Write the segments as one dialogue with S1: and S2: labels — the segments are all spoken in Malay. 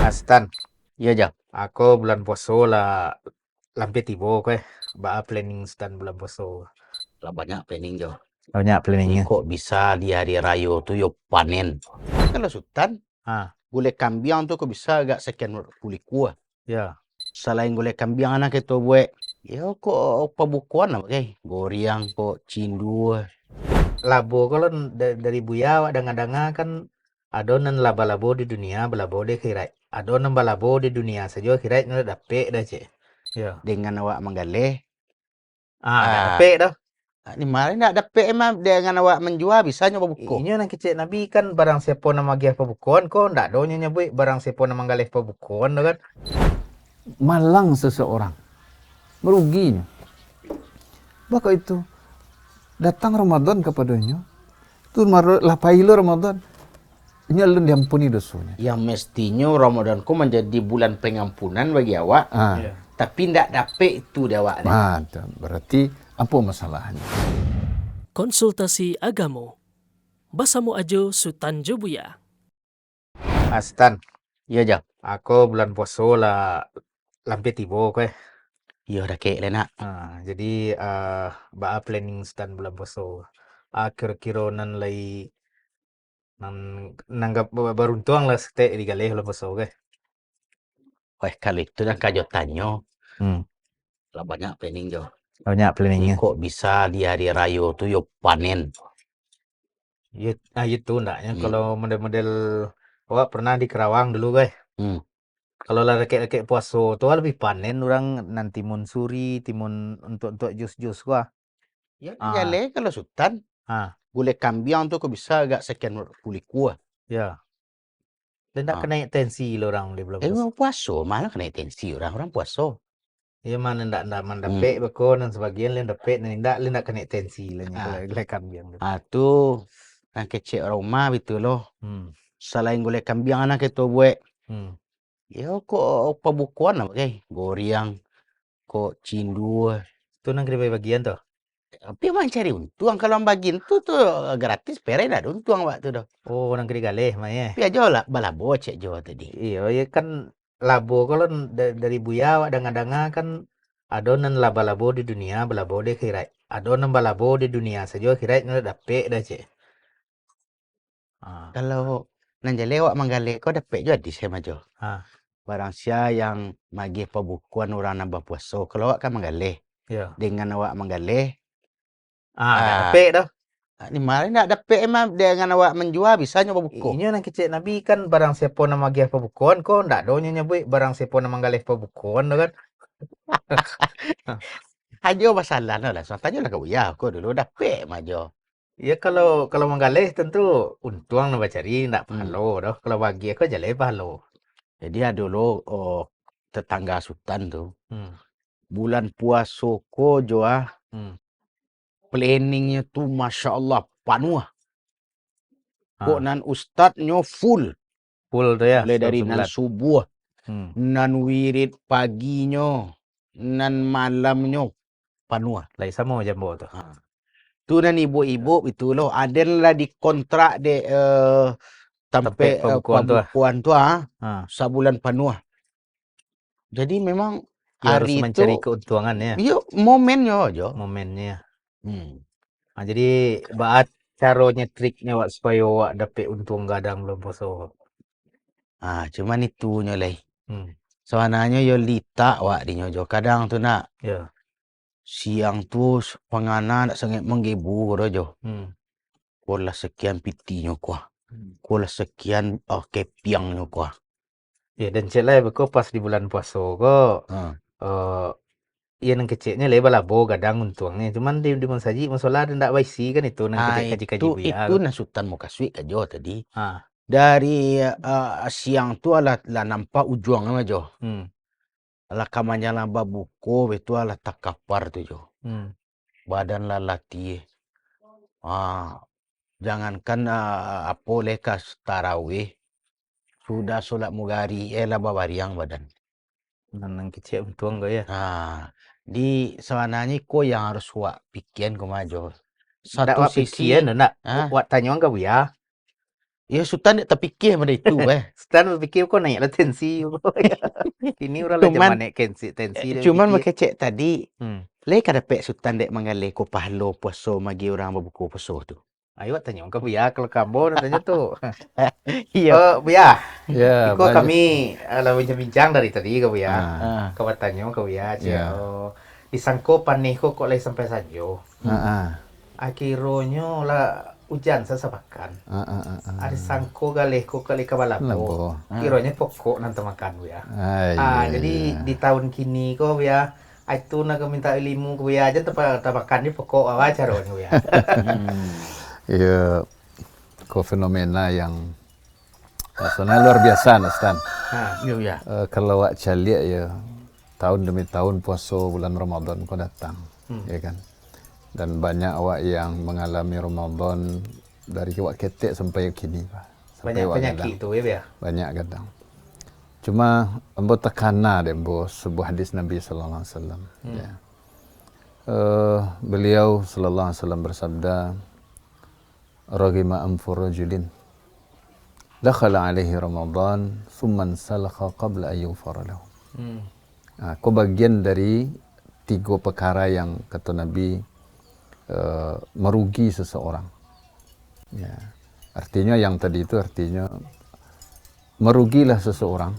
S1: Astan,
S2: Iya, Jak.
S1: aku bulan poso lah lampe tibo kowe. Ba planning stan bulan poso.
S2: Lah banyak planning Jo.
S1: Banyak
S2: Ini
S1: planningnya.
S2: kok bisa di hari raya tuh yo panen. Kalau Sultan,
S1: Ah,
S2: gulai kambiang tuh kok bisa agak sekian pulih kuah.
S1: ya.
S2: Selain gulai kambiang anak itu buat, ya kok pabukuan apa kayak goriang kok cindu.
S1: Labo kalau dari Buya wak danga-danga kan adonan laba-labo di dunia, balabo de kirai. Adonan balabo di dunia saja kirai nggak dapet dah cek. Ya.
S2: Dengan awak menggaleh.
S1: Nggak
S2: Ah,
S1: dapet dah.
S2: ini malah nak dapet emang dengan awak menjual bisa nyoba buku.
S1: Ini nak kecek Nabi kan barang siapa nama gih pabukuan kok ndak donya nyebut barang siapa nama galih pabukuan dah kan.
S3: Malang seseorang, meruginya. Maka itu datang Ramadan kepadanya, tu lapai lo Ramadan, nyalun diampuni dosanya.
S2: Yang mestinya Ramadanku menjadi bulan pengampunan bagi awak,
S1: Iya.
S2: tapi ndak dapet itu di awak.
S3: Mantap, berarti apa masalahnya?
S4: Konsultasi Agamo. Basamu Ajo Sutanjo Buya.
S1: Astan,
S2: Iya, Jak.
S1: aku bulan poso lah lampe tibo kowe.
S2: Iya, udah kayak nak.
S1: Jadi ba planning stan bulan poso. Kira-kira nan lai nan nanggap beruntung lah sete di galeh bulan poso ke.
S2: Wah, kalau itu kan kajo tanya,
S1: Hmm.
S2: lah banyak planning Jo.
S1: Banyak
S2: Ini
S1: planningnya.
S2: kok bisa di hari raya tuh yo panen.
S1: Itu ndaknya
S2: Hmm.
S1: kalau model-model awak pernah di Kerawang dulu guys.
S2: Hmm.
S1: Kalau lah rekek-rekek puaso tuh lebih panen orang nanti timun suri, timun untuk jus-jus gua.
S2: Ya,
S1: Ah.
S2: jale kalau Sultan,
S1: Ah,
S2: gulai kambiang tuh kok bisa agak sekian pulih kuah.
S1: ya. Dan tak
S2: Ah.
S1: kena tensi lo orang di bulan poso.
S2: Emang puaso, malah kena tensi orang puaso.
S1: Ya mana ndak mandapek beko dan sebagian lain dapet dan ndak kena tensi lah kalau gulai kambing.
S2: Tuh, yang kecil rumah gitu loh. Selain gulai kambiang anak itu buat, ya kok pabukuan apa kayak goriang, kok cindu.
S1: Itu nang kira bagian tuh.
S2: Tapi emang cari untung kalau bagian tuh gratis, pere ada untung waktu tuh.
S1: Oh, nang kira galeh mah ya.
S2: Tapi aja lah balabo cek Jawa tadi.
S1: Iya, ya kan labo kalau dari Buya wak danga-danga kan adonan laba-labo di dunia, balabo de kirai. Adonan balabo di dunia saja kirai nggak dapet dah cek.
S2: Kalau nanjale wak manggale kau dapat juga di saya maju. Barang sia yang magi pembukuan orang nambah puasa. Kalau awak kan menggalih.
S1: Ya.
S2: Dengan awak menggalih.
S1: Nggak dapet dah.
S2: Ini malah nak dapat emang dengan awak menjual bisa nyoba buku.
S1: Ini nak kecek Nabi kan barang siapa nama gih pabukuan kok ndak donya nyebut barang siapa nama galih pabukuan dah kan.
S2: Aja masalah lah. Soalnya lah kau ya aku dulu dapat maju.
S1: Ya kalau menggalih tentu untung nak cari ndak pahalo dah. Kalau bagi aku jaleh pahalo.
S2: Jadi dulu tetangga Sultan tuh. Bulan puasa ko joah. Planningnya tuh Masya Allah penuh. Kok nan ustadznya full.
S1: Full tuh ya.
S2: Mulai dari nan subuh. Nan wirid paginya. Nan malamnya. Penuh.
S1: Lai sama jambo tuh.
S2: Tu nan ibu-ibu itu loh. Ada lah di kontrak de sampai pembukuan tu sebulan penuh. Jadi memang
S1: Ya, harus
S2: hari
S1: mencari
S2: itu
S1: keuntungan ya.
S2: Iya, momennya aja.
S1: Momennya. Jadi baat caranya triknya wak supaya wak dapat untung gadang belum poso.
S2: Cuman itunya lah.
S1: Soalnya
S2: yo lita wak di nyojo kadang tu nak.
S1: Ya.
S2: Siang tu pengana nak sangat menggebu rojo. Kola sekian pitinya kuah. Kola sekian kepiangnya kuah.
S1: Ya dan celai beko pas di bulan puasa kok. Iya nang kecilnya lebar labo gadang untungnya. Cuman di saji masalah ndak baisi kan itu nang kaji-kaji Buya.
S2: Itu nasutan mau kasih ke Jo tadi. Dari siang tu lah nampak ujungnya Jo. Lah kamanya lah babuko itu lah takapar tu Jo. Badan lah latih. Jangankan apa lekas tarawih. Sudah solat mugari lah babariang badan.
S1: Nang kecil untung kok ya.
S2: Di sebenarnya ko yang harus wak pikiran ko majo.
S1: Satu sisi nak wak tanya enggak Buya.
S2: Ya Sultan tak terfikir pada itu
S1: Sultan berfikir kok naiklah tensi. Kini orang lah
S2: Cuman-
S1: zaman naik tensi. dia
S2: Cuman
S1: fikir.
S2: makecek tadi,
S1: Hmm.
S2: leh kada pek Sultan dek mengalih ko pahlo puasa magi orang berbuku puasa tu.
S1: Ayo tanya ke Buya kalau kamu tanya tuh.
S2: Iya.
S1: Buya,
S3: Ya,
S1: Iko
S3: banyak.
S1: kami lah bincang-bincang dari tadi ke Buya.
S2: Ah.
S1: Kau tanya ke Buya,
S3: Ya.
S1: disangko panih kok lagi sampai saja.
S3: Ah,
S1: Akhirnya lah hujan sesapakan. Ada sangko galih kok kali kabalabo.
S3: Labo.
S1: Kiranya pokok nanti makan Buya.
S3: Iya,
S1: Jadi
S3: iya.
S1: di tahun kini kok Buya, itu nak minta ilmu ke Buya aja tabakan di pokok apa caranya Buya.
S3: Ya, kok fenomena yang sebenarnya luar biasa, Stan.
S2: Ya.
S3: Kalau wak caliak ya, tahun demi tahun puasa bulan Ramadan kau datang, ya kan? Dan banyak awak yang mengalami Ramadan dari wak ketek sampai kini, Pak. Sampai
S1: Banyak
S3: wak
S1: penyakit
S3: gadang.
S1: itu ya Buya.
S3: Banyak kadang. Cuma ambo tekana deh ambo sebuah hadis Nabi sallallahu alaihi wasallam. Ya. Beliau sallallahu alaihi wasallam bersabda, "Ragima anfu rajulin dakhala alaihi Ramadan thumma salakha qabla an yughfara lahu." Kau bagian dari 3 perkara yang kata Nabi merugi seseorang. Ya. Artinya yang tadi itu artinya merugilah seseorang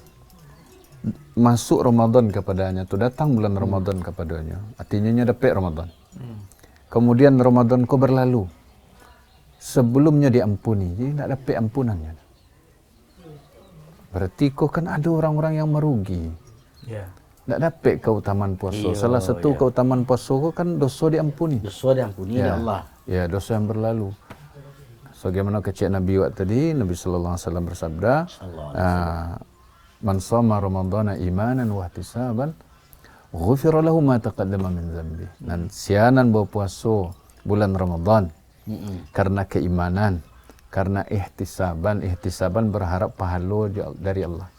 S3: masuk Ramadan kepadanya, tu datang bulan Ramadan kepadanya, artinya dapat Ramadan. Kemudian Ramadan kau berlalu, sebelumnya diampuni, jadi tidak dapat ampunannya. Berarti kau kan ada orang-orang yang merugi, tidak dapat keutamaan puasa. Salah satu keutamaan puasa kau kan dosa diampuni.
S2: Dosa diampuni ya Allah.
S3: Ya, dosa yang berlalu. Sebagaimana kecek Nabi waktu tadi, Nabi sallallahu alaihi wasallam bersabda, "Man shoma Ramadhana imanan wa ihtisaban, ghufira lahu ma taqaddama min dhanbi." Dan sianan berpuasa bulan Ramadan karena keimanan, karena ihtisaban berharap pahala dari Allah.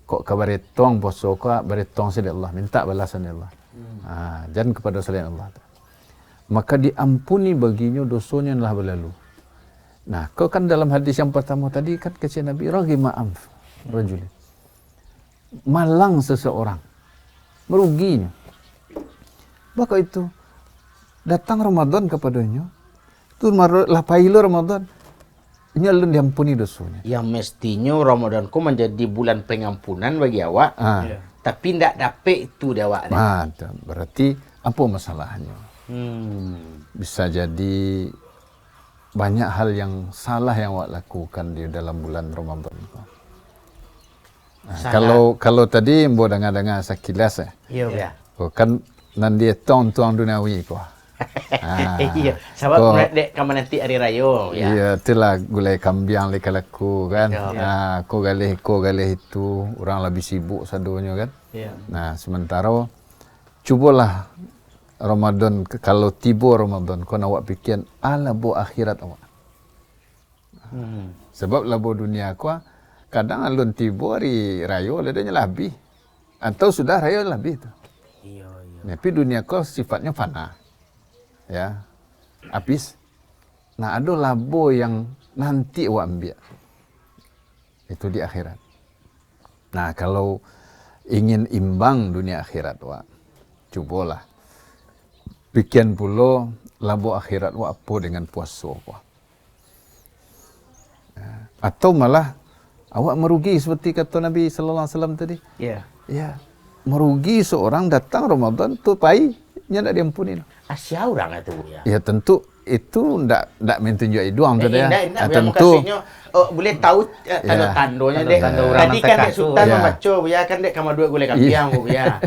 S3: Kok kabaretong puasa kok baretong dari Allah, minta balasan dari Allah. Jangan kepada selain Allah. Maka diampuni baginya dosanya yang telah berlalu. Nah, kau kan dalam hadis yang pertama tadi kan kata Nabi, "Ragima anf rajulin." Malang seseorang, meruginya. Maka itu datang Ramadan kepadanya, tu lapailu Ramadan, nyalun diampuni dosanya.
S2: Yang mestinya Ramadan ku menjadi bulan pengampunan bagi awak, tapi tidak dapet itu dia awak.
S3: Berarti apa masalahnya? Bisa jadi banyak hal yang salah yang awak lakukan di dalam bulan Ramadan. Kalau tadi mbo dengar sekilas
S2: Iya.
S3: kan nanti tuang duniawi ko.
S2: Iya, sebab dek kamu nanti hari raya ya.
S3: Iya, itulah gulai kambing lek laku kan. Ko galih itu orang lebih sibuk sadonya kan.
S2: Iya.
S3: Nah, sementara cubalah Ramadan, kalau tiba Ramadan kau nak awak fikir labo akhirat awak. Sebab labo dunia kau kadang alun tiba hari raya ledanya lebih atau sudah raya lebih tu.
S2: Iya.
S3: Tapi dunia kau sifatnya fana. Ya. Habis. Nah, ada labo yang nanti awak ambil. Itu di akhirat. Nah, kalau ingin imbang dunia akhirat awak, cubalah bikin pula labo akhirat wa apa dengan puasa wa. Atau malah awak merugi seperti kata Nabi sallallahu alaihi wasallam tadi. Ya. Merugi seorang datang Ramadan tu pai nya ndak diampuni.
S2: Asia orang itu ya.
S3: Ya tentu itu ndak menunjuk doang tu ya.
S2: Tentu boleh tahu tanda-tandanya dek. Tadi kan dek Sultan membaca ya kan dek kamu duit gulai kambing aku ya.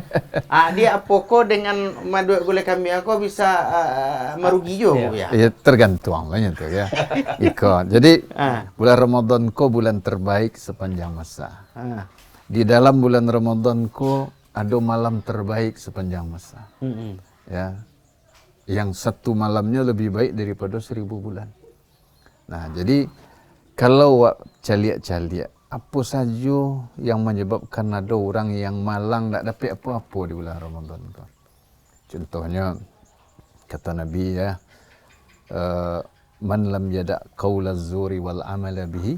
S2: Dia apoko dengan duit gulai kambing aku bisa merugi juga ya.
S3: Ya tergantung lah tu ya. Ikut. Jadi bulan Ramadan ko bulan terbaik sepanjang masa. Di dalam bulan Ramadan ko ada malam terbaik sepanjang masa. Ya. Yang satu malamnya lebih baik daripada 1000 bulan. Nah, jadi kalau wak caliak-caliak, apa saja yang menyebabkan ada orang yang malang tak dapat apa-apa di bulan Ramadan tu. Contohnya kata Nabi ya, man lam yada' qaulaz zuri wal amala bihi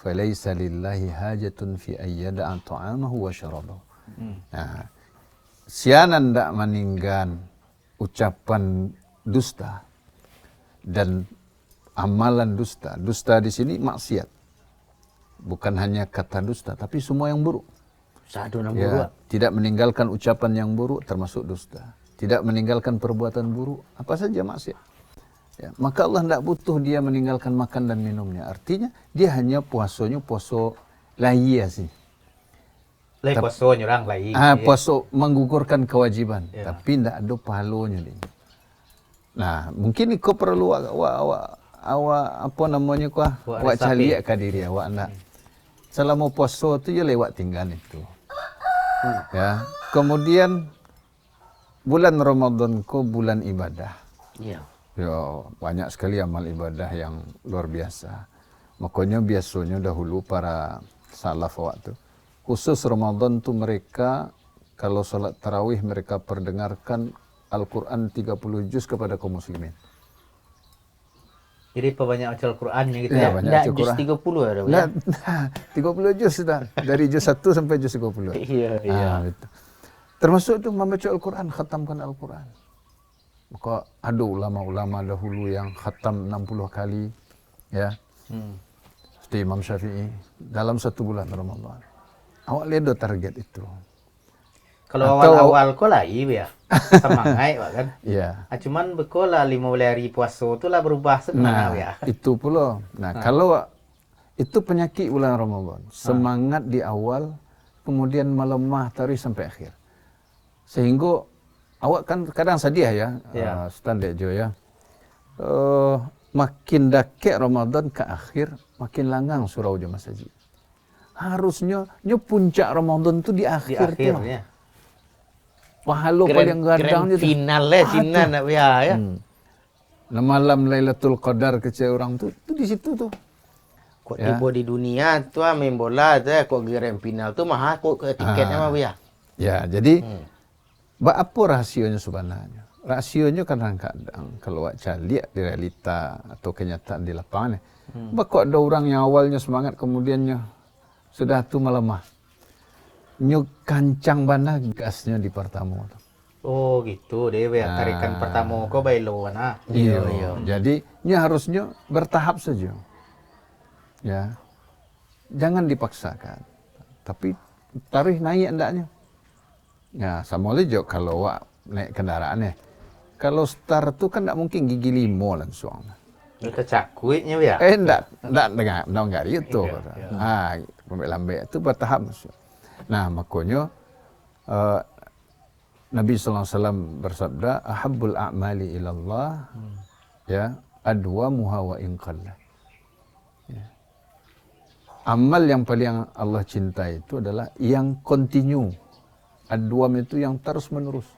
S3: falaysa lillahi hajatun fi ayyada'a ta'amahu wa syarabahu. Nah, sianan ndak meninggan ucapan dusta dan amalan dusta. Dusta di sini maksiat. Bukan hanya kata dusta, tapi semua yang buruk. Ya, tidak meninggalkan ucapan yang buruk termasuk dusta. Tidak meninggalkan perbuatan buruk, apa saja maksiat. Ya, maka Allah tidak butuh dia meninggalkan makan dan minumnya. Artinya dia hanya puasanya puasa lahir sih.
S1: Puasanya orang lain.
S3: Puasa menggugurkan kewajiban, tapi tidak ada pahalanya nih. Nah, mungkin kau perlu awak apa namanya awak cari ke diri awak nak. Selama puasa tu je lewat tinggal itu. Ya, kemudian bulan Ramadan ko bulan ibadah.
S2: Iya.
S3: Ya, banyak sekali amal ibadah yang luar biasa. Makanya biasanya dahulu para salaf waktu khusus Ramadan tu mereka kalau salat tarawih mereka perdengarkan Al-Quran 30 juz kepada kaum muslimin.
S1: Jadi banyak baca Al-Qurannya gitu
S3: Ya,
S1: ya?
S3: banyak
S2: Nggak
S3: baca
S2: juz
S3: Quran.
S2: 30 ada.
S3: Nah, 30 juz sudah. Dari juz 1 sampai juz 30.
S2: Iya.
S3: Betul. Termasuk itu membaca Al-Quran, khatamkan Al-Quran. Maka ada ulama-ulama dahulu yang khatam 60 kali. Ya. Seperti Imam Syafi'i. Dalam 1 bulan Ramadan. Awak lihat target itu.
S1: Kalau awal-awal kok lah iya ya. Semangat Pak kan.
S3: Iya.
S1: Cuman beko lah 15 hari puasa tu lah berubah semangat ya.
S3: Itu pula. Nah, kalau itu penyakit bulan Ramadan. Semangat di awal, kemudian melemah tarik sampai akhir. Sehingga awak kan kadang sedih ya, Ustaz Jo ya. Makin dekat Ramadan ke akhir, makin langgang surau jemaah masjid. Harusnya puncak Ramadan tu di akhir tu. Pahala paling gadang
S2: tu. Finalnya Cina nak ya.
S3: Nah, malam Lailatul Qadar kecil orang tu di situ tu.
S2: Kok tiba di dunia tu main bola tu kok grand final tu mahal kok tiketnya mah ya.
S3: Ya, jadi apa rahasianya sebenarnya? Rahasianya kadang-kadang kalau awak lihat di realita atau kenyataan di lapangan, kok ada orang yang awalnya semangat kemudiannya sudah tu melemah. Nyuk kancang bana gasnya di pertama.
S1: Oh gitu deh ya, tarikan pertama kok bailo mana.
S3: Iya. Jadi harusnya bertahap saja. Ya. Jangan dipaksakan. Tapi tarikh naik hendaknya. Ya, sama aja kalau awak naik kendaraan ya. Kalau start tu kan tak mungkin gigi 5 langsung.
S1: Itu cakuitnya ya.
S3: Enggak gitu. Lambat itu bertahap masuk. Nah, makanya Nabi sallallahu alaihi wasallam bersabda, "Ahabbul a'mali ilallah ya adwamuha wa in qalla." Ya. Amal yang paling Allah cintai itu adalah yang continue. Adwam itu yang terus menerus.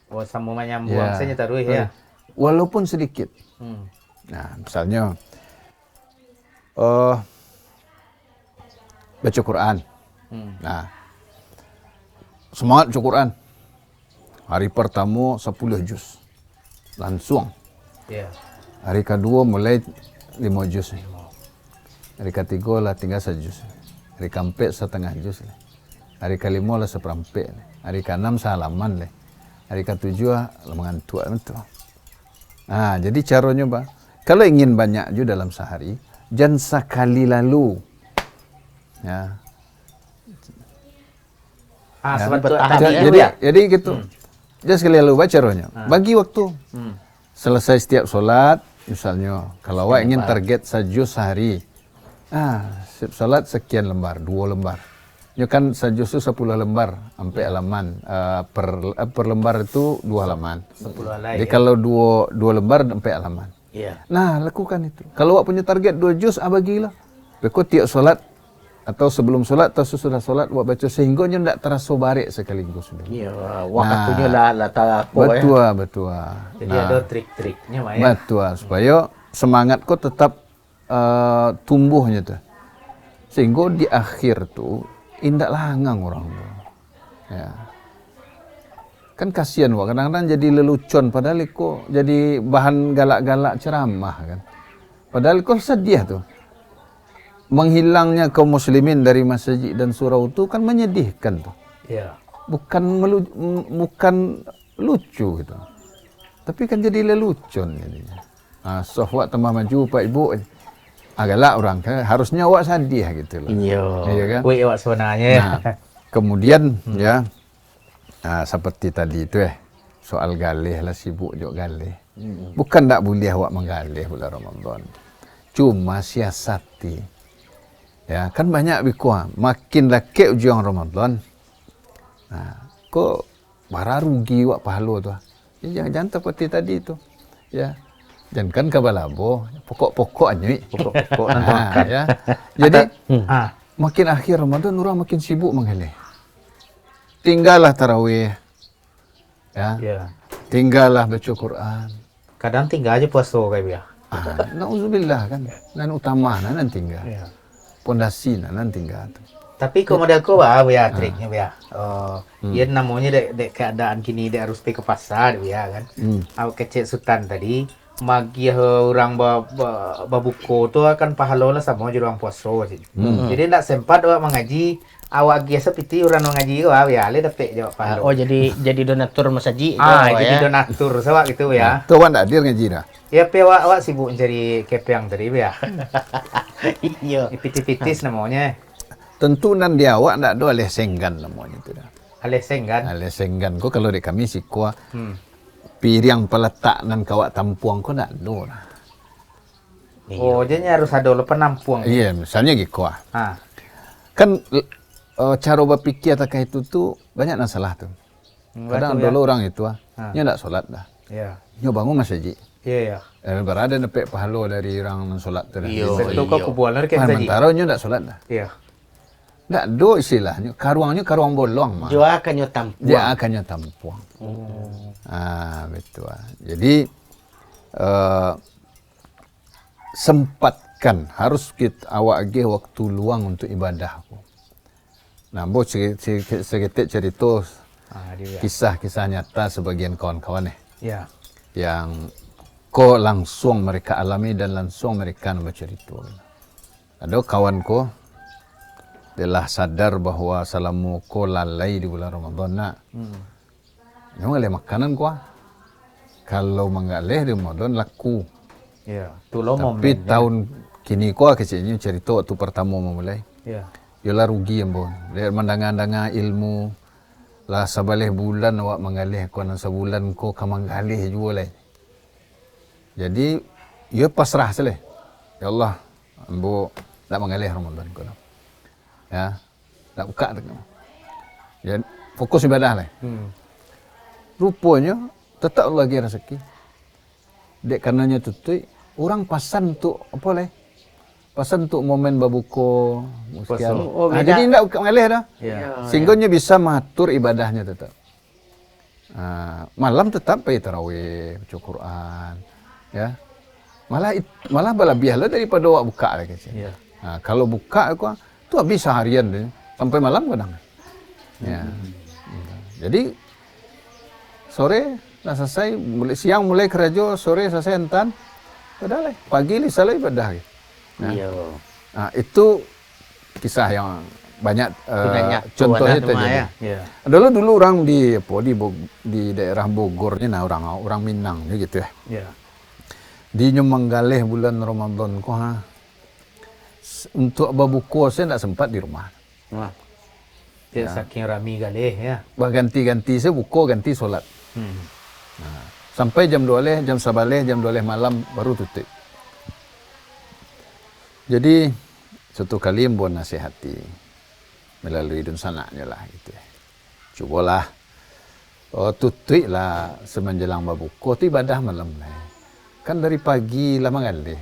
S1: Oh, sama menyambung saja taruh ya.
S3: Walaupun sedikit. Nah, misalnya baca Quran. Nah, semangat baca Quran. Hari pertama 10 juz. Langsung. Hari kedua mulai 5 juz. Hari ketiga lah tinggal 1 juz. Hari keempat setengah juz. Hari kelima lah seperempat. Hari keenam sehalaman lah. Hari ketujuh mengantuk betul. Nah, jadi caranya Pak, kalau ingin banyak juga dalam sehari, jangan sekali lalu. Ya. Jadi gitu. Jangan sekali lalu baca caranya. Bagi waktu. Selesai setiap solat, misalnya kalau awak ingin target sajus sehari. Setiap solat sekian lembar, 2 lembar. Ya kan sajus itu 10 lembar sampai halaman. Per lembar itu 2 halaman.
S1: 10 halaman.
S3: Jadi kalau 2 lembar sampai halaman. Nah, lakukan itu. Kalau awak punya target 2 juz, bagilah. Beko tiap solat atau sebelum solat atau sesudah solat awak baca sehingga nya tidak terasa barik sekaligus.
S2: Iya, waktunya lah tapo
S3: ya. Betul.
S1: Jadi ada trik-triknya Pak ya.
S3: Betul, supaya semangatku tetap tumbuhnya tuh. Sehingga di akhir tuh indak langgang orang tuh. Ya. Kan kasihan wak, kadang-kadang jadi lelucon padahal kok jadi bahan galak-galak ceramah kan. Padahal kau sedih tuh. Menghilangnya kaum muslimin dari masjid dan surau itu kan menyedihkan tuh.
S1: Iya.
S3: Bukan lucu gitu. Tapi kan jadi lelucon jadinya. Sohwat tambah maju Pak Ibu. Agaklah orang kan harusnya awak sedih gitu loh.
S1: Iya
S3: kan?
S1: Wih awak sebenarnya.
S3: Nah, kemudian ya seperti tadi itu soal galih lah, sibuk juga galih. Bukan tak boleh awak menggalih bulan Ramadan. Cuma siasati. Ya, kan banyak bikuah. Makin laki ujian Ramadan. Nah, kok bara rugi awak pahala tu. Ya, jangan seperti tadi itu. Ya. Dan kan kabalabo, pokok-pokoknya.
S1: Pokok
S3: ya. Jadi makin akhir Ramadan orang makin sibuk menggalih. Tinggallah tarawih. Ya. Tinggallah baca Quran.
S1: Kadang tinggal aja puasa kayak biar.
S3: Nauzubillah kan. Dan utama nan tinggal.
S1: Ya.
S3: Pondasi nan tinggal.
S1: Tapi kemudian aku ya triknya ya. Ya namanya dek keadaan kini dek harus pergi ke pasar ya kan. Aku kecil Sultan tadi magi orang babuko tu akan pahala lah sama je orang puasa sih. Jadi tak sempat awak mengaji. Awak biasa piti orang mengaji kau ya le dapat jawab pahala.
S2: Oh jadi donatur masjid.
S1: Jadi donatur sebab gitu ya.
S3: Tu awak tak hadir ngaji dah.
S1: Ya pe awak sibuk mencari kepeng tadi ya.
S2: Iya.
S1: Pitis-pitis namanya.
S3: Tentu nan dia awak tak ada alih senggan namanya tu dah.
S1: Alih senggan.
S3: Alih senggan ko kalau di kami si kuah piring peletak nan kawak tampuang ko tak ada lah.
S1: Oh, jadi harus ada penampung.
S3: Iya, misalnya gitu kuah. Kan cara berpikir terkait itu tuh banyak yang salah tuh. Kadang dulu orang itu nya tak solat dah.
S1: Iya.
S3: Nya bangun masjid.
S1: Iya.
S3: Berada nepek pahala dari orang solat tu dah.
S1: Betul kau kubuan kayak tadi.
S3: Sementara nya tak solat dah.
S1: Iya.
S3: Tak ada istilahnya. Karuangnya karuang bolong mah.
S2: Dia akannya tampuang.
S3: Dia akannya tampuang. Betul. Jadi sempatkan, harus kita awak agih waktu luang untuk ibadah. Nah, seketik cerita kisah-kisah nyata sebagian kawan-kawan yang kau langsung mereka alami dan langsung mereka bercerita. Ada kawanku telah sadar bahwa salamu ko lalai di bulan Ramadan nak. Ngalih makanan ko. Kalau mengalih di Ramadan laku.
S1: Iya.
S3: Tapi tahun kini ko kecilnya cerita waktu pertama memulai.
S1: Iya.
S3: Yalah rugi yang bon. Dari mandangan-dangan ilmu lah sabalih bulan awak mengalih ko nan sebulan ko kamanggalih juga lah. Jadi ia pasrah seleh. Ya Allah, ambo tak mengalih Ramadan ko. Ya, tak buka tu. Ya, fokus ibadah lah. Rupanya tetap lagi rezeki. Dek karenanya tutui orang pasan untuk apa lah? Pasan untuk momen babuko sekian. Jadi tidak mengalih dah. Sehingga bisa mengatur ibadahnya tetap. Malam tetap pergi tarawih, baca Quran, ya. Malah lebih lah daripada awak buka lagi. Kalau buka aku tu habis seharian deh, sampai malam kadang. Ya. Jadi sore dah selesai, siang mulai kerja, sore selesai entan. Padahal pagi ni salah ibadah. Itu kisah yang banyak contohnya terjadi. Adalah dulu orang di daerah Bogornya, orang Minang gitu ya. Di menggalih bulan Ramadan ko untuk berbuka saya tak sempat di rumah.
S1: Saking rami galih ya.
S3: Ganti-ganti saya buka, ganti solat. Sampai jam 12, jam 11, jam 12 malam baru tutup. Jadi suatu kali membuat nasihati melalui dun sanaknya lah gitu ya. Cubalah tutup lah semenjelang berbuka tu ibadah malam lah. Kan dari pagi lama galih.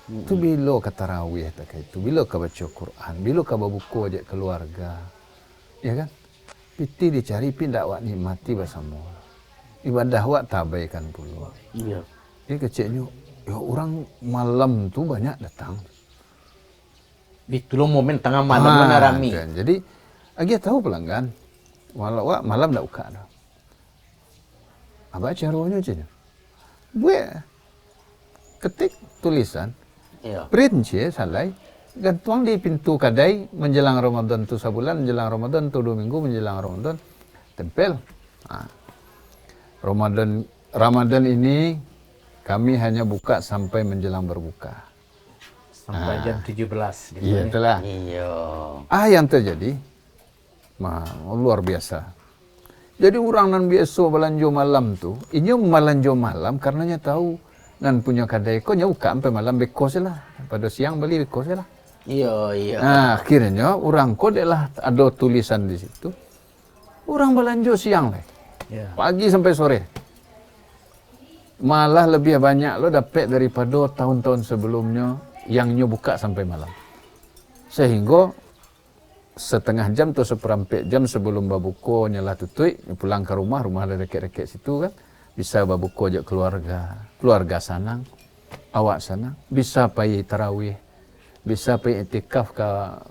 S3: Tu bila ke tarawih tak itu, bila ke baca Quran, bila ke berbuka ajak keluarga. Ya kan? Piti dicari pindak awak nikmati bersama. Ibadah awak tabaikan pula.
S2: Iya.
S3: Dia kecilnya, ya orang malam tu banyak datang.
S2: Itu momen tengah malam mana rami.
S3: Jadi, agak tahu pelanggan. Walau awak malam tak buka dah. Apa caranya je? Buat ketik tulisan
S2: Iya.
S3: Perinci salai. Gantung di pintu kedai menjelang Ramadan tu sebulan, menjelang Ramadan tu 2 minggu, menjelang Ramadan tempel. Ramadan ini kami hanya buka sampai menjelang berbuka.
S1: Sampai jam 17.
S3: Iya itulah.
S2: Iya.
S3: Yang terjadi luar biasa. Jadi orang nan biasa belanja malam tu, ini belanja malam karenanya tahu nan punya kedai ko nya buka sampai malam bekos lah. Pada siang beli bekos lah.
S2: Iya.
S3: Akhirnya orang kode lah ada tulisan di situ. Orang belanja siang lah.
S1: Ya.
S3: Pagi sampai sore. Malah lebih banyak lo dapat daripada tahun-tahun sebelumnya yang nyo buka sampai malam. Sehingga setengah jam atau seperempat jam sebelum babuko nyalah tutui, pulang ke rumah ada dekat-dekat situ kan. Bisa babuko ajak keluarga sanang, awak sanang, bisa pergi tarawih, bisa pergi iktikaf ke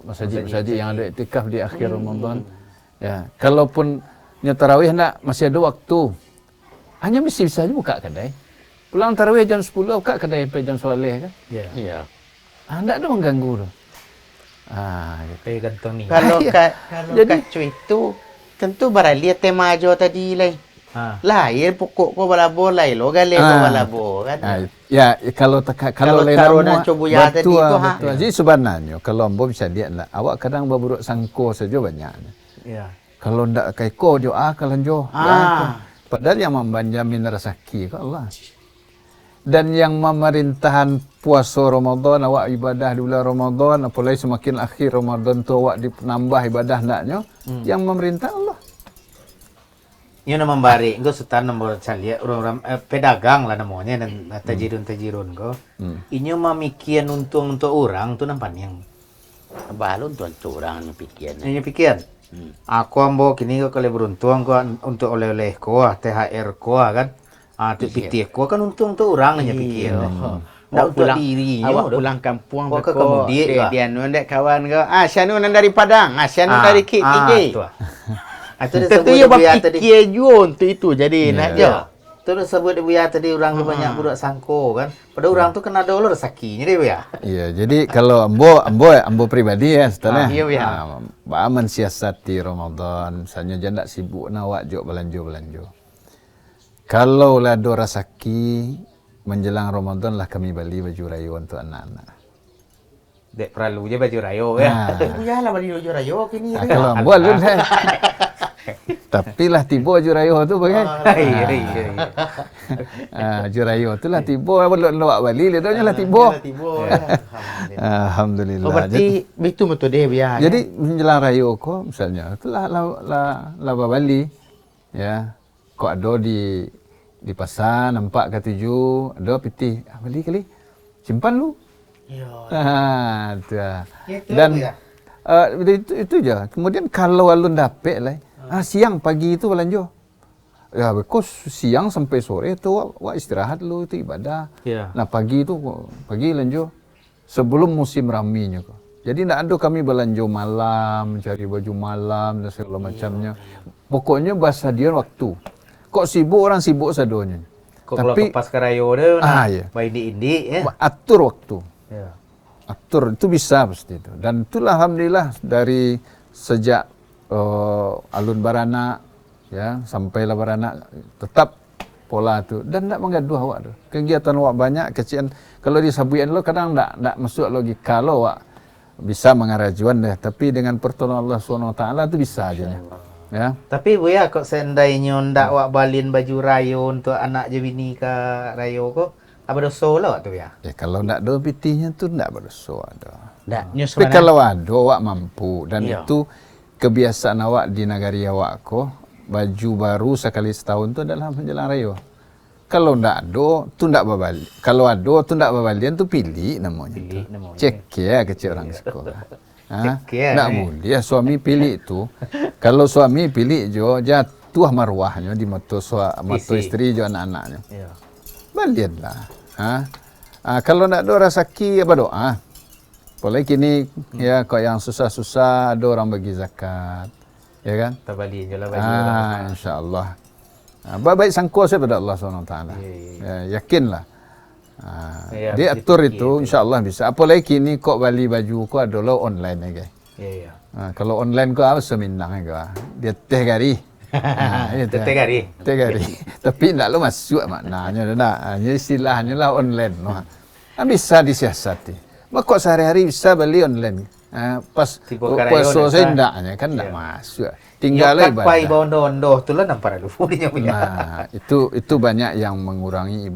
S3: masjid-masjid yang ada iktikaf di akhir Ramadan. Ya, kalaupun tarawih nak masih ada waktu, hanya bisa buka kedai. Pulang tarawih jam 10 buka kedai sampai jam soleh kan.
S2: Iya.
S3: Enggak ada mengganggu tu.
S1: Kayak gantung ni.
S2: Kalau
S3: Jadi-
S2: kacu itu tentu barali tema aja tadi lai. Lahir pokok ko balabo lai lo gale ko balabo kan.
S3: Ya, kalau lain
S2: taruh
S3: nama,
S2: dan cobuya tadi
S3: betul,
S2: tu,
S3: betul. Jadi sebenarnya kalau ambo bisa lihat lah, awak kadang berburuk sangko saja banyak.
S1: Ya.
S3: Kalau ndak kai ko jo kalau jo. Padahal yang membanjamin rezeki ko Allah. Dan yang pemerintahan puasa Ramadan, awak ibadah di bulan Ramadan, apalagi semakin akhir Ramadan tu awak nambah ibadah naknya, yang memerintah Allah.
S1: Yun naman bari, engko sultan nomor calia orang pedagang lah namanya dan tajirun ko. Inyo mamikian untung untuk orang tu nampan yang
S2: Balon tuan curang ni pikiran.
S1: inyo pikian. Aku ambo kini ko kali beruntung ko untuk oleh-oleh ko, THR ko kan. Tu PT ko kan untung untuk orang nanya pikir. Ndak untuk diri
S2: Awak pulang kampung
S1: Awak ke kemudian ke?
S2: dia nu ndek kawan kau. Syanu nan dari Padang, syanu dari KTJ.
S1: Itu
S2: Tentu ya berfikir juga untuk itu jadi nak je.
S1: Terus sebut dia tadi orang tu banyak budak sangko kan. Pada orang tu kena dolo rezekinya dia ya.
S3: Iya, jadi kalau ambo pribadi ya setelah
S1: Iya, ya.
S3: mensiasati Ramadan, misalnya jangan sibuk nawak jok belanja. Kalau lah do rezeki menjelang Ramadan lah kami beli baju rayo untuk anak-anak.
S1: Dek perlu je baju rayo ya.
S2: Ya lah bagi baju rayo kini.
S3: Kalau ambo alun saya. Tapi lah tiba Jurayo tu bagai. Jurayo tu lah tiba belum lawak balik dia dah lah tiba. Alhamdulillah.
S2: Oh berarti itu betul dia biar.
S3: Jadi menjelang rayo ko misalnya itulah la Bali ya. Kok ada di pasar nampak ke tuju, ada pitih beli kali. Simpan lu. Ya. Dan itu je. Kemudian kalau alun dapat lah siang pagi itu belanja. Ya, because siang sampai sore itu wak istirahat lu itu ibadah.
S1: Ya.
S3: Nah pagi itu pagi belanja sebelum musim raminya kok. Jadi tidak ada kami belanja malam, cari baju malam dan segala macamnya. Pokoknya bahasa dia waktu. Kok sibuk orang sibuk sadonya.
S1: Kok kalau pas ke rayo dia
S3: ya.
S1: bayi indi ya.
S3: Atur waktu.
S1: Ya.
S3: Atur itu bisa pasti itu. Dan itulah alhamdulillah dari sejak alun baranak ya sampailah baranak tetap pola tu dan tak menggaduh awak tu. Kegiatan awak banyak kecian kalau di sabuyan lo kadang tak masuk logika lo awak bisa mengarajuan deh tapi dengan pertolongan Allah SWT tu bisa aja ya.
S1: Tapi bu ya kok seandainya ndak awak balin baju rayo untuk anak je bini ke rayo ko apa dosa lah awak tu ya.
S3: Ya kalau ndak ada pitihnya tu ndak berdosa ada.
S2: Ndak
S3: Tapi kalau ada awak mampu dan
S2: iya.
S3: itu kebiasaan awak di negari awak ko baju baru sekali setahun tu adalah menjelang raya. Kalau ndak ada tu ndak babali. Kalau ada tu ndak babalian tu pilih namanya. Cek ya kecil orang sekolah. Ndak boleh suami pilih tu. Kalau suami pilih jo jatuh marwahnya di mata isteri jo anak-anaknya.
S1: Ya.
S3: Balianlah. Kalau ndak ada rezeki apa doa? Boleh kini ya kau yang susah-susah ada orang bagi zakat. Ya kan?
S1: Tabali je lah baju.
S3: Insya-Allah. Baik sangka saya pada Allah SWT. Ya, yakinlah.
S1: Ya,
S3: dia atur
S1: begitu.
S3: itu, insya-Allah bisa. Apalagi kini kok beli baju kok adalah online ya, guys.
S1: Iya.
S3: Kalau online kok apa seminang ya, dia teh gari.
S1: Teh gari.
S3: Teh gari. Tapi enggak lo masuk maknanya hanya istilahnya lah online. Bisa disiasati. Kok sehari-hari bisa beli online. Pas puasa saya enggaknya kan enggak masuk. Tinggal
S1: ibadah. Pai
S3: ibadah.
S1: bondo-ondo tu lah nampak ada punya.
S3: Nah, itu banyak yang mengurangi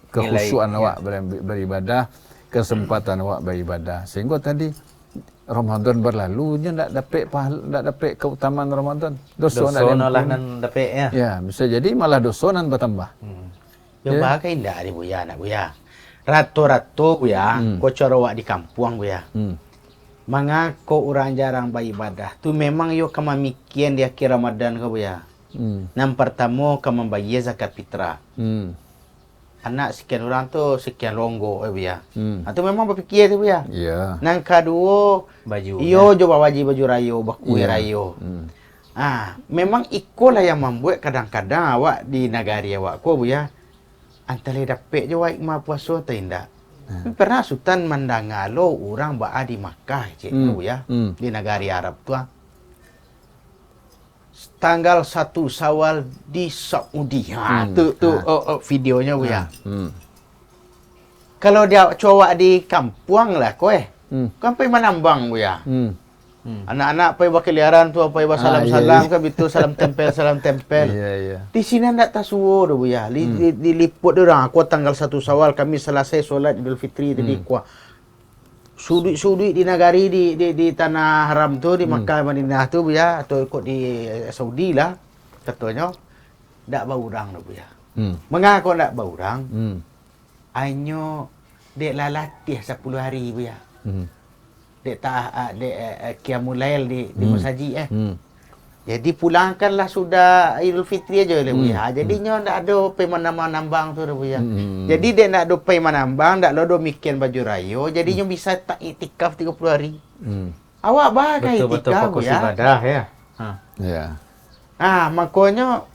S3: kekhusyuan awak beribadah, kesempatan awak beribadah. Sehingga tadi Ramadan berlalu nya ndak dapat keutamaan Ramadan. Dosa
S1: lah nan dapat ya.
S3: Ya, bisa jadi malah dosa nan bertambah.
S2: Ya bagai indah ni Buya nak Buya. Ratu-ratu Buya, ko cara awak di kampung Buya. Mangako orang jarang beribadah. Tu memang yo kamamikian di akhir Ramadan ko Buya. Yang pertama kamu bayar zakat fitrah. Anak sekian orang tu sekian ronggo Buya. Itu memang berfikir tu Buya.
S3: Iya.
S2: Nang kedua
S1: Baju.
S2: yo coba wajib baju rayo, bakui rayo. Memang ikolah yang membuat kadang-kadang awak di negara awak ko Buya. Antara dapat je awak ikmah puasa atau tidak. Pernah Sultan mandangalo orang ba'a di Makkah cik Buya. Di negara Arab tu. Tanggal 1 Syawal di Saudi. Tu videonya Buya. Kalau dia cowok di kampung lah kowe. Kan pergi menambang Buya. Anak-anak pergi berkeliaran tu apa salam-salam kan itu salam tempel.
S3: Iya.
S2: Di sini ndak tasuo dah Buya. Diliput dia orang. Aku tanggal 1 Syawal kami selesai solat Idul Fitri tadi ku. Sudut di negari di tanah haram tu di Makkah Madinah tu Buya atau ikut di Saudi lah katanya ndak baurang dah Buya. Mengapa ndak baurang? Anyo dek lalatih 10 hari Buya. Dek Qiyamul Lail di masjid Jadi pulangkanlah sudah Idul Fitri aja le Buya. Jadinya ndak ada pemanambang tu Buya. Jadi dia ndak ada pemanambang, ndak ada mikir baju rayo, jadinya bisa tak iktikaf 30 hari. Awak bagai
S1: Betul-betul
S2: iktikaf
S1: fokus
S2: ya.
S1: ibadah ya.
S3: Ya.
S2: Makanya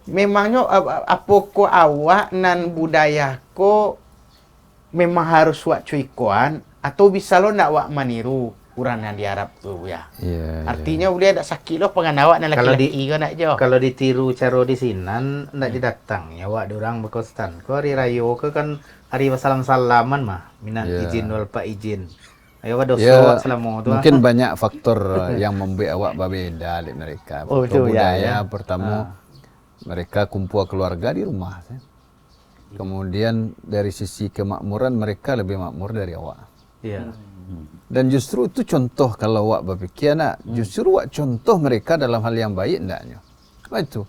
S2: memangnya apa ko awak nan budaya ko memang harus wak cuikuan atau bisa lo nak wak maniru orang yang di Arab tu Buya.
S3: Iya.
S2: Artinya boleh tak sakit lo pengandawak dan laki-laki kan nak jo.
S1: Kalau ditiru cara di sinan ndak didatang ya wak orang berkostan. Ko hari rayo ke kan hari salam-salaman mah. Minat izin wal pak izin. Ayo dosa wak selama tu.
S3: Mungkin banyak faktor yang membuat awak berbeda dari mereka. Faktor budaya pertama mereka kumpul keluarga di rumah. Kemudian dari sisi kemakmuran mereka lebih makmur dari awak.
S1: Iya.
S3: Dan justru itu contoh kalau awak berfikir nak, justru awak contoh mereka dalam hal yang baik ndaknya. Itu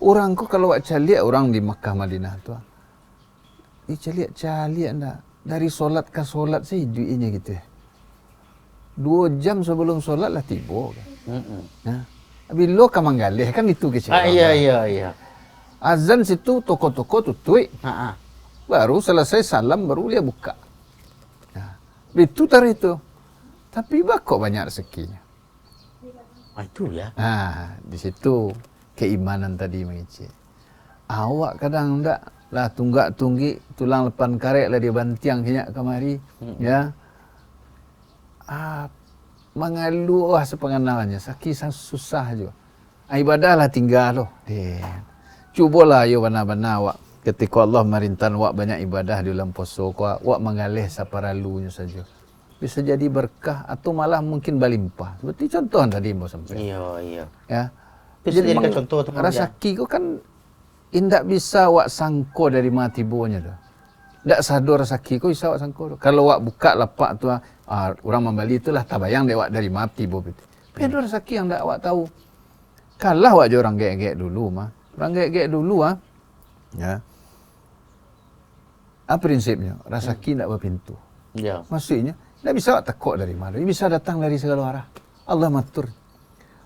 S3: orang ko kalau awak caliak orang di Makkah Madinah tu. Caliak ndak. Dari solat ke solat sih duitnya gitu. 2 jam sebelum solat lah tiba kan. Bila ka manggalih kan itu kecil.
S2: Iya.
S3: Azan situ toko-toko tutup. Baru selesai salam baru dia buka. Itu tari itu. Tapi kok banyak rezekinya.
S2: Itu ya.
S3: Di situ keimanan tadi mengici. Awak kadang ndak lah tunggak-tunggi tulang lepan karek lah dia bantiang kinyak kemari. Ya. Mengalu sepenganalannya. Sakit susah juga. Ibadah lah tinggal loh. Cubalah yo bana-bana awak. Ketika Allah merintah awak banyak ibadah di dalam puasa, awak mengalih saparalunya saja. Bisa jadi berkah atau malah mungkin berlimpah. Seperti contoh tadi mau sampai.
S2: Iya.
S3: Ya.
S2: Bisa jadi contoh tu.
S3: Rezeki kau kan indak bisa awak sangko dari mati bonya tu. Ndak sadar rezeki kau bisa awak sangko. Kalau awak buka lapak tu orang membeli itulah tabayang dia awak dari mati bo itu. Tapi ada rezeki yang ndak awak tahu. Kalah awak je orang gek-gek dulu mah. Orang gek-gek dulu ya. Apa prinsipnya? Rezeki ndak berpintu.
S2: Ya.
S3: Maksudnya ndak bisa awak tekuk dari mana. Dia bisa datang dari segala arah. Allah matur.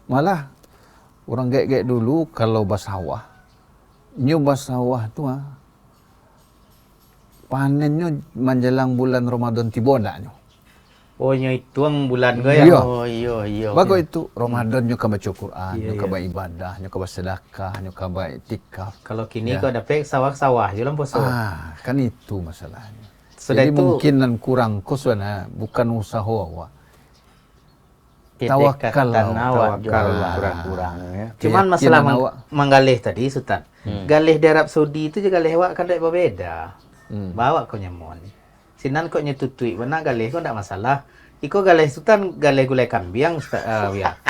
S3: Malah orang gek-gek dulu kalau basawah, basawah tu panennya menjelang bulan Ramadan tiba ndaknya.
S1: Oh, nyo hitung bulan ko ya.
S3: Iya.
S2: Oh, iya.
S3: Bagus itu Ramadan nyo ka baca Quran,
S1: Iya,
S3: nyo ka
S1: iya.
S3: beribadah, nyo ka bersedekah, nyo ka beriktikaf.
S1: Kalau kini
S3: Ya.
S1: kok dapat sawah-sawah jualan poso.
S3: Kan itu masalahnya.
S1: Sudah
S3: Jadi
S1: itu
S3: mungkin nan kurang koswana bukan usaha awak.
S2: Tawakal
S3: Tawakal
S2: awak
S1: tawakal.
S2: kurang-kurang ya.
S1: cuman
S3: Keyakinan
S1: masalah
S3: awak.
S1: menggalih tadi Sultan. Galih di Arab Saudi itu juga galih awak kan tak berbeda. Bawa kau nyemon. Sinan kau nyetutui, benar galih kau tak masalah. Iko galih Sultan galih gulai kambing ya.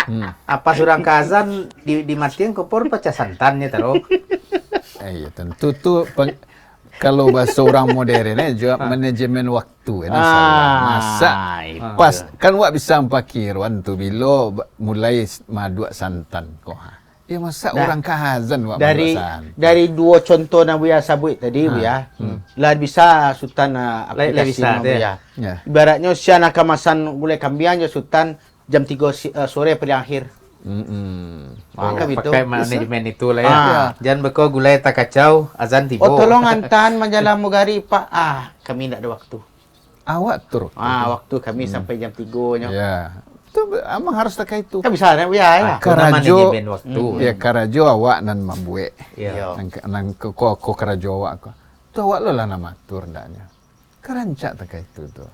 S1: Apa surang kazan di matiin kopor pecah santannya taruh.
S3: Iya tentu tuh kalau bahasa orang modern juga manajemen waktu masa pas kan wak bisa pakir wan tu bilo mulai madua santan ko ya masa orang kahazan wak
S2: dari dua contoh na Buya sabut tadi Buya. Lah bisa Sultan aplikasi
S1: bisa,
S2: Buya.
S3: ya.
S2: Ibaratnya sian kamasan gulai kambing aja Sultan jam 3 sore paling akhir. Maka gitu.
S1: Pakai manajemen itu lah ya.
S2: Ah.
S1: Jangan beko gulai tak kacau azan tiba.
S2: Oh tolong antan menjalan mugari Pak. Kami tidak ada waktu.
S3: awak tur
S2: Waktu kami sampai jam 3 nya.
S3: ya itu emang harus tak itu
S2: Kan bisa ya Buya ya.
S1: Karena
S3: karajo
S1: manajemen waktu.
S3: ya karajo awak nan mambuek
S1: Iya.
S3: nang ko karajo awak ko tu awak lo lah nama tur ndaknya kerancak tak itu tuh.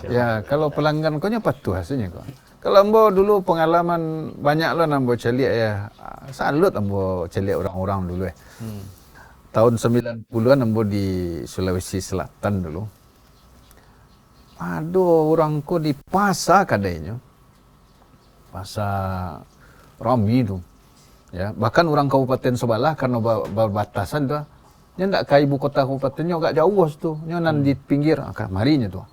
S3: Ya, kalau pelanggan kau nya patuh hasilnya kau. Kalau ambo dulu pengalaman banyak lo nambo celik ya. Salut ambo celik orang-orang dulu ya. Tahun 90-an ambo di Sulawesi Selatan dulu. Aduh, orangku di pasar kadainya. Pasar Rami tu. Ya, bahkan orang kabupaten sebelah karena berbatasan tu. Nya ndak ke ibu kota kabupatennya agak jauh tu. Nya nan di pinggir marinya tu.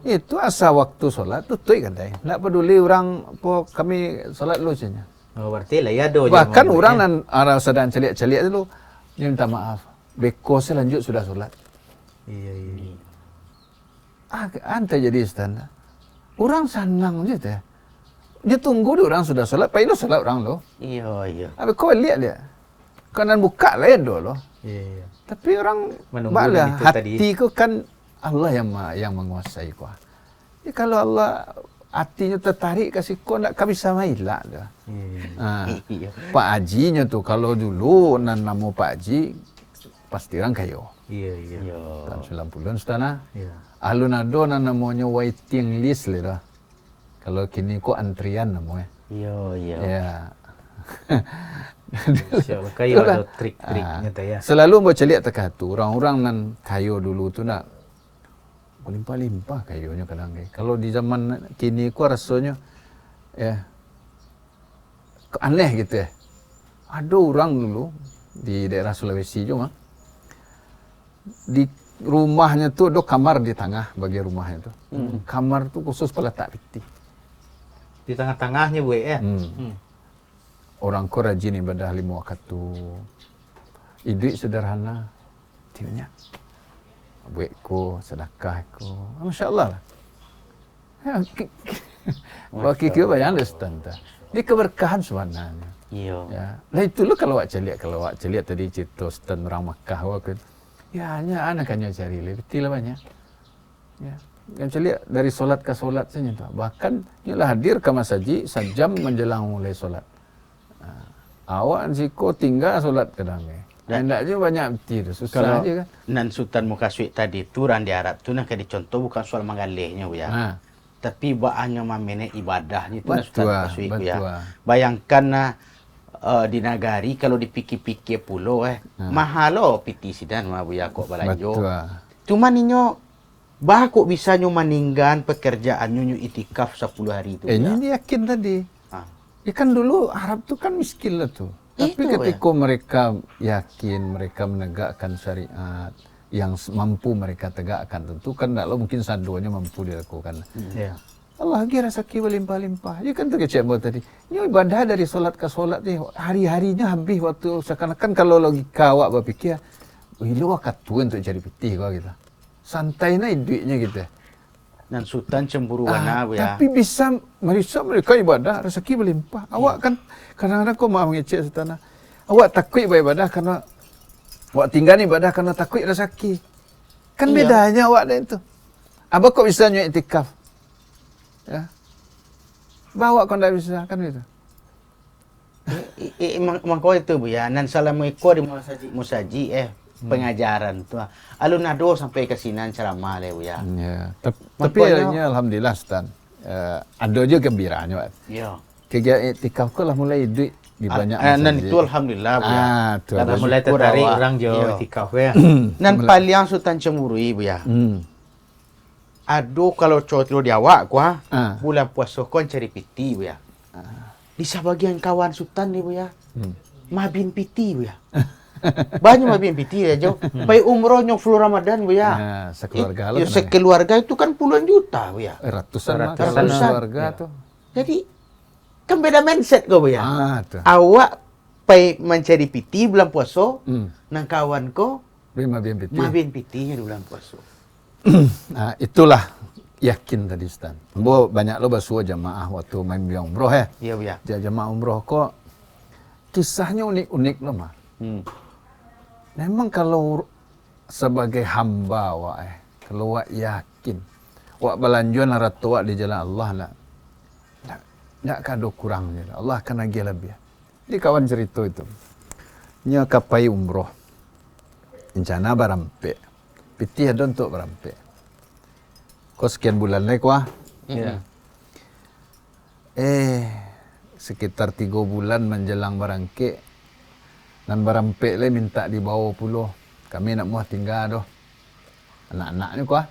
S3: Itu asa waktu solat tutui kadai. Ndak peduli orang po kami solat dulu saja.
S1: Oh, berarti lah ya do.
S3: Bahkan orang nan arah sedang celik-celik dulu dia minta maaf. Beko selanjut sudah solat.
S1: Iya.
S3: Ante jadi istana. Orang senang je teh. Dia tunggu dia orang sudah solat, pai lo solat orang lo.
S2: Iya.
S3: Abi kau lihat dia. Kanan buka lain do lo.
S1: Iya.
S3: Tapi orang
S1: Menunggu
S3: bala
S1: itu tadi.
S3: hatiku kan Allah yang menguasai kau. Ya, kalau Allah hatinya tertarik kasih kau nak bisa maila dah.
S2: Iya.
S3: Pak Hajinya tuh kalau dulu nama Pak Haji pasti orang kayo.
S1: Iya.
S3: Tahun 90-an setana.
S1: Iya.
S3: Alun ado namanya waiting list lah. Kalau kini kok antrian namanya.
S2: Iya.
S3: Ya.
S1: Insyaallah kayo ada trik-triknya teh ya.
S3: Selalu mau celiak teka tu orang-orang nan kayo dulu tu nak limpah-limpah kayonya kadang. Kalau di zaman kini ku rasanya ya aneh gitu ya. Ada orang dulu di daerah Sulawesi juga di rumahnya tu ada kamar di tengah bagi rumahnya tu. Kamar tu khusus peletak piti.
S1: Di tengah-tengahnya Bu ya.
S3: Orang ko rajin ibadah 5 waktu tu. Hidup sederhana. Tiunya. Buatku, sedekah ko. Masya-Allah lah. Bagi kita banyak understand ta. Ini keberkahan sebenarnya.
S2: Iya.
S3: Ya. Lah itu lo kalau awak celiak tadi cerita stand orang Makkah waktu. Ya hanya anak hanya cari lebih lah banyak. Ya. Yang celiak dari solat ke solat saja tu. Bahkan ialah hadir ke masjid sejam menjelang mulai solat. Awak siko tinggal solat kadang dan tak je banyak betul susah
S2: Kalau
S3: aja kan.
S2: nan Sultan Mukaswik tadi turan di Arab tu nak dicontoh bukan soal mengalihnya Bu ya. Tapi bahannya memene ibadahnya itu Sultan Mukaswik Bu ya. Bayangkan di nagari kalau dipikir-pikir pulau mahal lo piti sidan Bu ya kok balanjo. Cuman inyo bah kok bisa nyo meninggan pekerjaannya nyo itikaf 10 hari itu.
S3: Ini yakin tadi. Ya kan dulu Arab tu kan miskin lah tu. Tapi
S2: Itu,
S3: ketika mereka yakin, mereka menegakkan syariat yang mampu mereka tegakkan, tentu kan tak mungkin saduanya mampu dilakukan.
S1: Iya.
S3: Allah lagi rezeki berlimpah-limpah. Ya kan tu kecek buat tadi. Ini ibadah dari solat ke solat ni hari-harinya habis waktu seakan-akan kalau logika awak berfikir, "Wilo wakat tu untuk cari putih kau kita." Santai na duitnya kita.
S2: Dan Sultan cemburu warna Bu ya.
S3: Tapi bisa mereka ibadah rezeki berlimpah. Awak kan kadang-kadang kau maaf ngecek Sultan. Awak takut beribadah karena awak tinggal ibadah karena takut rezeki. Kan bedanya awak dan itu. Abang kok bisa nyuik iktikaf? Ya. Bawa kau tidak bisa kan itu.
S2: Emang kau itu Buya, nan salah mau ikut di musaji pengajaran tu. Alun nado sampai ke sini ceramah le Buya.
S3: Ya. Tapi ya, alhamdulillah Stan. Ada je gembiranya.
S2: Ya.
S3: Kegiatan iktikaf kau lah mulai duit di banyak
S2: nan itu alhamdulillah Buya.
S1: Dah mulai tertarik orang jo itikaf ya.
S2: Nan paling Sultan cemurui Buya. Aduh kalau cowok di awak kuah, bulan puasa kon cari piti Buya. Di sebagian kawan Sultan nih Buya. Mabin piti Buya. Banyak mabin piti ya Jo. Pai umroh nyok flu Ramadan Buya.
S3: Sekeluarga lah.
S2: Ya sekeluarga itu kan puluhan juta Buya.
S3: Ratusan keluarga tuh.
S2: Jadi kan beda mindset kau Buya.
S3: Tuh.
S2: Awak pai mencari piti bulan puasa, nang kawan ko mabin pitinya di bulan puasa.
S3: Nah, itulah yakin tadi Stan. Banyak lo basuh jamaah waktu main biang umroh ya.
S2: Iya Buya.
S3: Jamaah umroh kok kisahnya unik-unik loh mah. Memang kalau sebagai hamba wak kalau wak yakin wak belanjuan ratu wak di jalan Allah lah. Nggak kado kurangnya. Allah akan lagi lebih. Di kawan cerita itu. Nya kapai umroh. Rencana barampe. Pitih ada untuk barampe. Kau sekian bulan lagi kuah.
S1: Ya.
S3: Sekitar 3 bulan menjelang barangke. Dan barampe le minta dibawa pulau. Kami nak muah tinggal doh. Anak-anak ni kuah.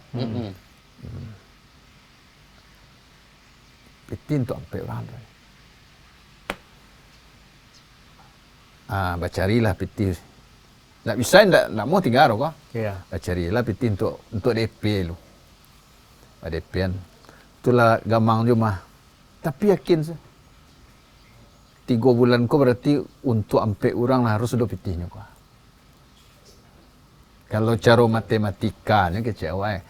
S3: Pitih untuk ampe orang tu. Bacarilah pitih. Tak bisa, tak mau tinggal kau.
S1: Ya.
S3: Carilah piti untuk DP lu. DP kan. Itulah gamang cuma. Tapi yakin sih. 3 bulan kau berarti untuk ampe orang lah harus ada pitinya kau. Kalau cara matematikanya kecewa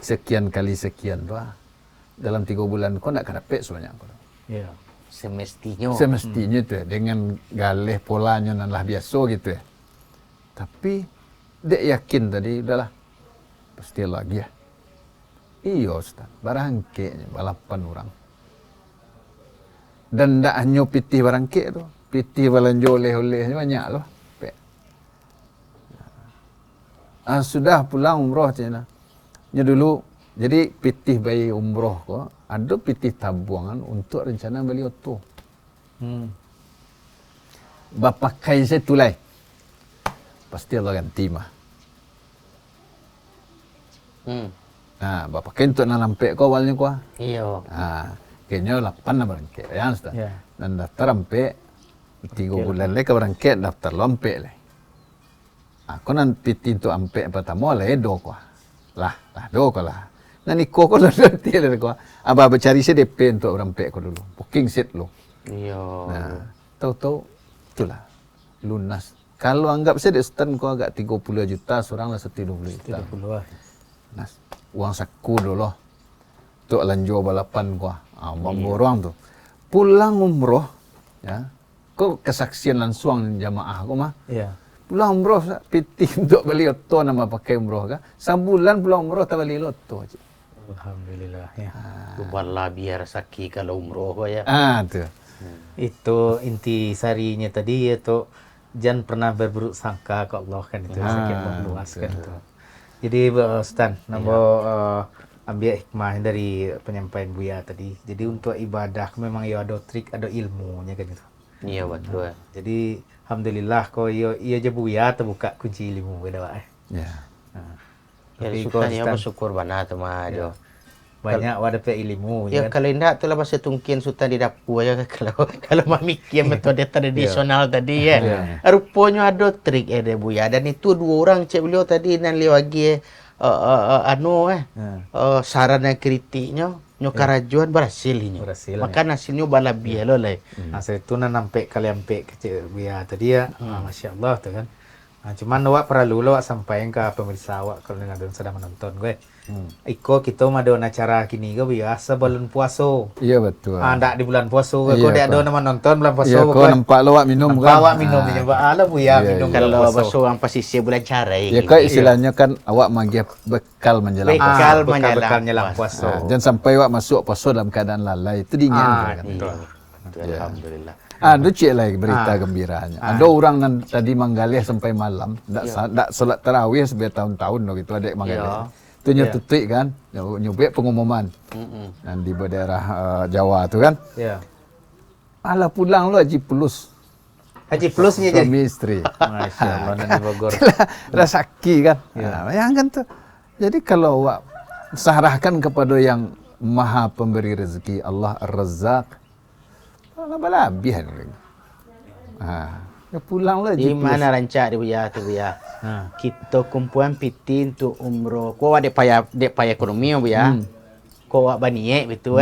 S3: sekian kali sekian tu dalam 3 bulan kau nak kadapek sebanyak kau.
S1: Ya.
S2: Semestinya
S3: tu dengan galih polanya dan lah biasa gitu ya. Tapi dek yakin tadi udahlah pasti lagi ya. Iya Ustaz, barangke balapan orang. Dan tak hanya pitih barangke tu, pitih balanjo oleh-oleh banyak loh. Sudah pulang umroh cina. Nya dulu jadi pitih bayi umroh ko, ada pitih tabungan untuk rencana beli oto. Bapakai saya tulai. Pasti Allah ganti mah. Bapak kan untuk nampek kau awalnya kau.
S2: Iya.
S3: Kayaknya 8 lah berangkat. Ya, Ustaz.
S1: Ya.
S3: Dan daftar sampai 3 bulan lagi berangkat daftar lompek le. Kau nanti pintu ampe pertama lah do kau. Lah do kau lah. Nanti kau lah nanti le kau. Abah cari saya DP untuk berangkat kau dulu. Booking set lo.
S2: Iya.
S3: Nah, tahu-tahu itulah lunas. Kalau anggap saya stand kau agak 30 juta, seorang lah 30 juta.
S1: 30 lah.
S3: Nah, uang saku dulu. Untuk lanjut balapan kau. Borong tu. Pulang umroh, ya. Kau kesaksian langsung jamaah kau mah.
S1: Ya.
S3: Pulang umroh pitih untuk beli oto nama pakai umroh kah? Sebulan pulang umroh tak beli oto aja.
S1: Alhamdulillah ya.
S2: Wallah biar saki kalau umroh ya.
S3: Tu.
S1: Itu inti sarinya tadi yaitu jangan pernah berburuk sangka ke Allah kan itu sekian luas kan itu. Jadi Ustaz, ambil hikmah dari penyampaian Buya tadi. Jadi untuk ibadah memang ya ada trik, ada ilmunya kan itu.
S2: Iya betul.
S1: Jadi alhamdulillah kau iya je Buya terbuka kunci ilmu beda wae.
S3: Ya.
S2: Ya suka ya bersyukur bana tu mah jo.
S1: Banyak wadah pe ilmu
S2: ya. Kalau indah tu lah bahasa tungkian sultan di dapur ya kalau mamikir metode tradisional tadi ya. Rupanya ada trik ada Buya dan itu 2 orang cek beliau tadi dan lihat lagi saran dan kritiknya karajuan berhasil ini. Maka hasilnya balabia lo lah.
S1: Asal itu nampak kali ampe kecil Buya tadi ya. Masya Allah tu kan. Nah, cuman awak perlu awak sampaikan ke pemirsa awak kalau sedang menonton gue. Iko kita ada acara kini gue biasa bulan puasa.
S3: Iya betul.
S1: Ndak di bulan puasa gue.
S3: Iya,
S1: Kau ada nama nonton bulan puasa.
S3: Iya, kau nampak lo awak minum kan?
S1: Awak minum ni coba ala bu ya
S3: Iya,
S1: minum
S3: iya.
S1: bulan
S2: Kalau
S1: puasa.
S2: bahasa orang pasisir bulan carai.
S3: Ya kau istilahnya kan awak magi bekal menjelang puasa.
S2: Bekal
S1: Bekal
S2: menjelang
S1: nyelang puasa.
S3: Jangan sampai awak masuk puasa dalam keadaan lalai. Itu dingin. kan?
S1: Betul.
S3: Ya.
S2: Alhamdulillah.
S3: Ada cik lagi berita gembiranya. Ada orang nan tadi manggalih sampai malam, ndak solat tarawih sampai tahun-tahun loh gitu adik manggalih. Itu nyetutik kan, nyubek pengumuman. Dan di daerah Jawa tu kan.
S1: Ya.
S3: Alah pulang lo Haji Plus.
S1: Haji plusnya jadi.
S3: Suami istri.
S1: Masya Allah dan di Bogor.
S3: Rasaki kan. Nah, bayangkan tuh. Jadi kalau awak serahkan kepada yang Maha Pemberi rezeki, Allah Ar-Razzaq. Labah-labih lagi. Ya pulang lah
S2: Di
S3: Haji Plus.
S2: mana rancak dia buya tu buya. Kita kumpulan piti untuk umroh. Kau ada payah ekonomi buya. Kau awak baniek betul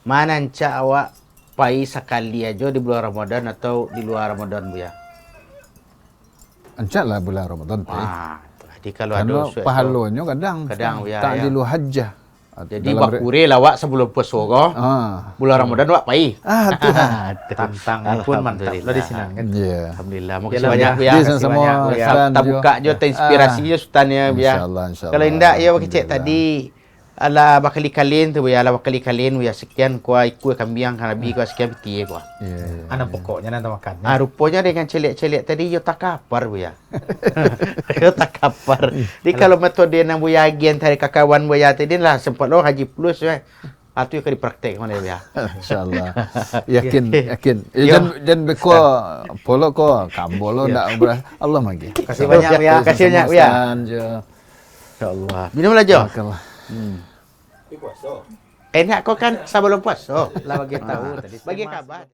S2: Mana rancak awak pai sekali aja di bulan Ramadan atau di luar Ramadan buya.
S3: Ancak lah bulan Ramadan tu.
S2: Jadi kalau ada usul
S3: pahalonyo kadang
S2: ya,
S3: tak
S2: ya.
S3: dilu hajjah.
S2: Jadi bakure lawak sebelum puasa kau. Bulan Ramadan awak pai.
S3: Tu.
S1: Tantang pun mantap lo di sini kan.
S3: Ya.
S2: Alhamdulillah.
S1: Ya,
S2: Makasih banyak
S1: lah,
S2: buya.
S3: Dia
S1: kasih
S3: semua
S1: banyak, Bu, ya.
S2: Tak buka je terinspirasi je sultannya buya.
S3: Insyaallah, insyaallah.
S2: Kalau indak ya kecek tadi ala bakali kalin tu buya, ala bakali kalin buya sekian kuah ikut kambing kan nabi kuah sekian peti kuah.
S3: Ya.
S1: Anak pokoknya nanti makannya.
S2: Rupanya dengan celik-celik tadi yo tak kapar buya. Yo tak kapar. Jadi kalau metode yang buya agen dari kakawan buya tadi lah sempat lo Haji Plus tu yang dipraktek mana buya.
S3: Insyaallah. Yakin. Dan beko polo ko kambolo ndak Allah magi.
S1: Kasih banyak ya.
S2: Kasih banyak buya.
S3: Insyaallah.
S2: Minum lah jo.
S3: Barakallah.
S2: Enak kau kan sebelum puasa.
S1: Lah bagi tahu tadi.
S2: Bagi kabar.